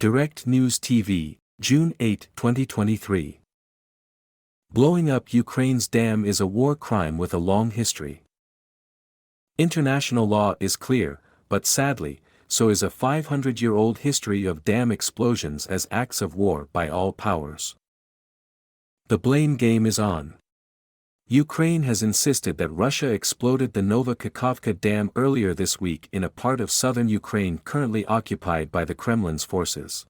Direct News TV, June 8, 2023. Blowing up Ukraine's dam is a war crime with a long history. International law is clear, but sadly, so is a 500-year-old history of dam explosions as acts of war by all powers. The blame game is on. Ukraine has insisted that Russia exploded the Nova Kakhovka Dam earlier this week in a part of southern Ukraine currently occupied by the Kremlin's forces.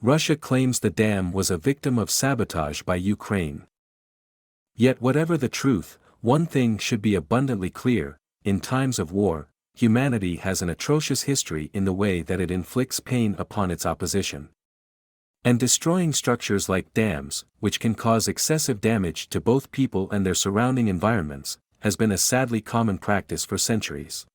Russia claims the dam was a victim of sabotage by Ukraine. Yet whatever the truth, one thing should be abundantly clear: in times of war, humanity has an atrocious history in the way that it inflicts pain upon its opposition. And destroying structures like dams, which can cause excessive damage to both people and their surrounding environments, has been a sadly common practice for centuries.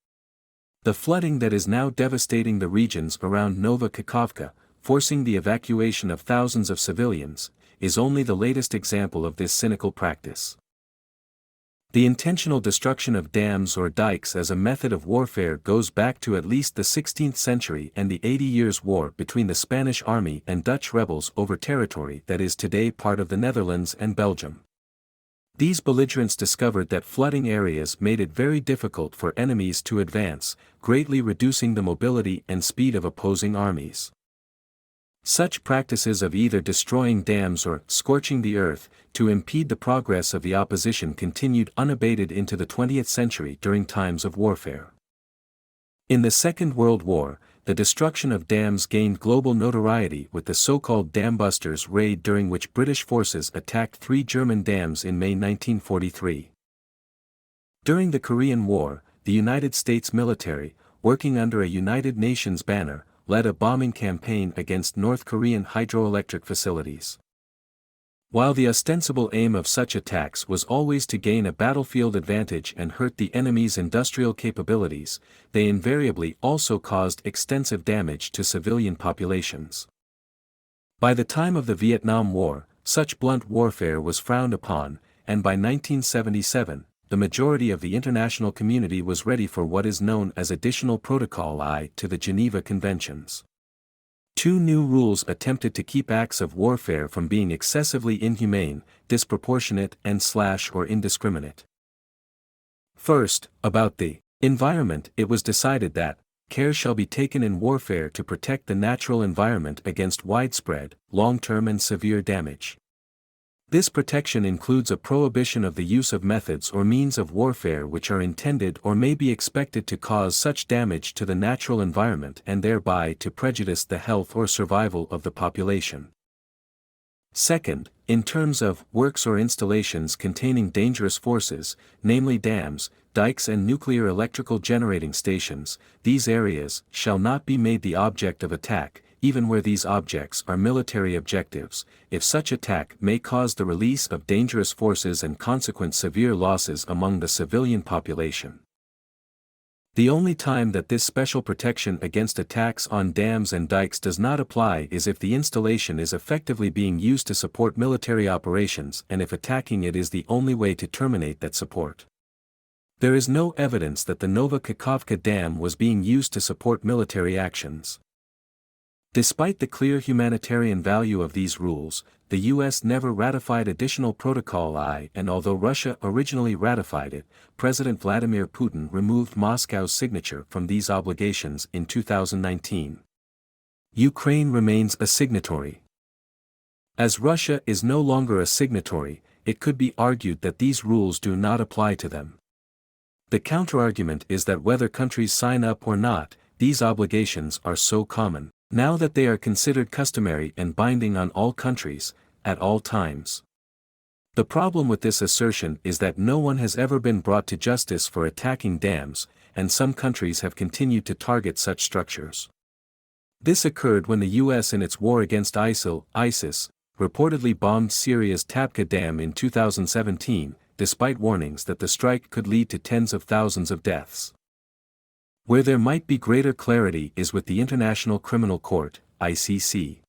The flooding that is now devastating the regions around Nova Kakhovka, forcing the evacuation of thousands of civilians, is only the latest example of this cynical practice. The intentional destruction of dams or dikes as a method of warfare goes back to at least the 16th century and the 80 Years' War between the Spanish army and Dutch rebels over territory that is today part of the Netherlands and Belgium. These belligerents discovered that flooding areas made it very difficult for enemies to advance, greatly reducing the mobility and speed of opposing armies. Such practices of either destroying dams or scorching the earth to impede the progress of the opposition continued unabated into the 20th century during times of warfare. In the Second World War, the destruction of dams gained global notoriety with the so-called Dam Busters raid, during which British forces attacked 3 German dams in May 1943. During the Korean War, the United States military, working under a United Nations banner, led a bombing campaign against North Korean hydroelectric facilities. While the ostensible aim of such attacks was always to gain a battlefield advantage and hurt the enemy's industrial capabilities, they invariably also caused extensive damage to civilian populations. By the time of the Vietnam War, such blunt warfare was frowned upon, and by 1977, the majority of the international community was ready for what is known as Additional Protocol I to the Geneva Conventions. 2 new rules attempted to keep acts of warfare from being excessively inhumane, disproportionate and/or indiscriminate. First, about the environment, it was decided that care shall be taken in warfare to protect the natural environment against widespread, long-term and severe damage. This protection includes a prohibition of the use of methods or means of warfare which are intended or may be expected to cause such damage to the natural environment and thereby to prejudice the health or survival of the population. Second, in terms of works or installations containing dangerous forces, namely dams, dikes and nuclear electrical generating stations, these areas shall not be made the object of attack, even where these objects are military objectives, if such attack may cause the release of dangerous forces and consequent severe losses among the civilian population. The only time that this special protection against attacks on dams and dikes does not apply is if the installation is effectively being used to support military operations and if attacking it is the only way to terminate that support. There is no evidence that the Nova Kakhovka Dam was being used to support military actions. Despite the clear humanitarian value of these rules, the U.S. never ratified Additional Protocol I, and although Russia originally ratified it, President Vladimir Putin removed Moscow's signature from these obligations in 2019. Ukraine remains a signatory. As Russia is no longer a signatory, it could be argued that these rules do not apply to them. The counterargument is that whether countries sign up or not, these obligations are so common now that they are considered customary and binding on all countries, at all times. The problem with this assertion is that no one has ever been brought to justice for attacking dams, and some countries have continued to target such structures. This occurred when the U.S. in its war against ISIS, reportedly bombed Syria's Tabqa Dam in 2017, despite warnings that the strike could lead to tens of thousands of deaths. Where there might be greater clarity is with the International Criminal Court, ICC.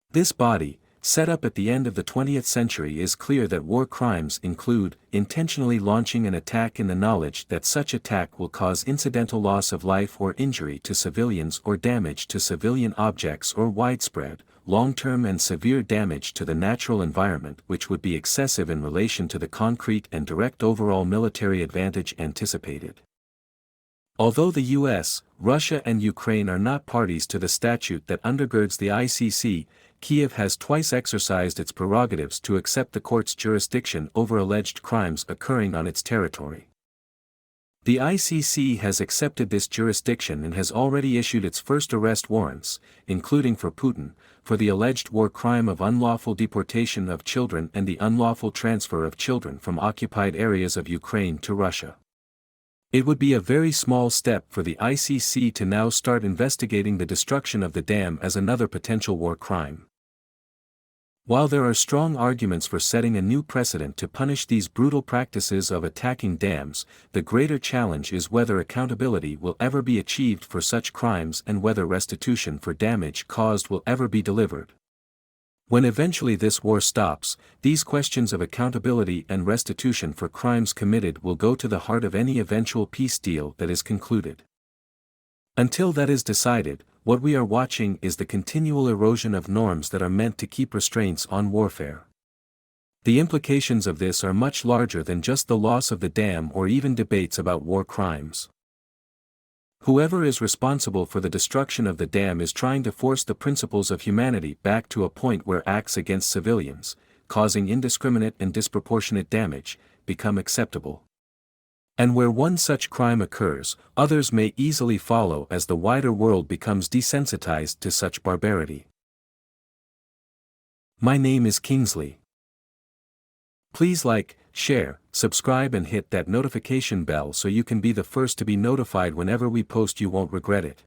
This body, set up at the end of the 20th century is clear that war crimes include intentionally launching an attack in the knowledge that such attack will cause incidental loss of life or injury to civilians or damage to civilian objects or widespread, long-term and severe damage to the natural environment which would be excessive in relation to the concrete and direct overall military advantage anticipated. Although the US, Russia and Ukraine are not parties to the statute that undergirds the ICC, Kiev has twice exercised its prerogatives to accept the court's jurisdiction over alleged crimes occurring on its territory. The ICC has accepted this jurisdiction and has already issued its first arrest warrants, including for Putin, for the alleged war crime of unlawful deportation of children and the unlawful transfer of children from occupied areas of Ukraine to Russia. It would be a very small step for the ICC to now start investigating the destruction of the dam as another potential war crime. While there are strong arguments for setting a new precedent to punish these brutal practices of attacking dams, the greater challenge is whether accountability will ever be achieved for such crimes and whether restitution for damage caused will ever be delivered. When eventually this war stops, these questions of accountability and restitution for crimes committed will go to the heart of any eventual peace deal that is concluded. Until that is decided, what we are watching is the continual erosion of norms that are meant to keep restraints on warfare. The implications of this are much larger than just the loss of the dam or even debates about war crimes. Whoever is responsible for the destruction of the dam is trying to force the principles of humanity back to a point where acts against civilians, causing indiscriminate and disproportionate damage, become acceptable. And where one such crime occurs, others may easily follow as the wider world becomes desensitized to such barbarity. My name is Kingsley. Please like, share, subscribe and hit that notification bell so you can be the first to be notified whenever we post. You won't regret it.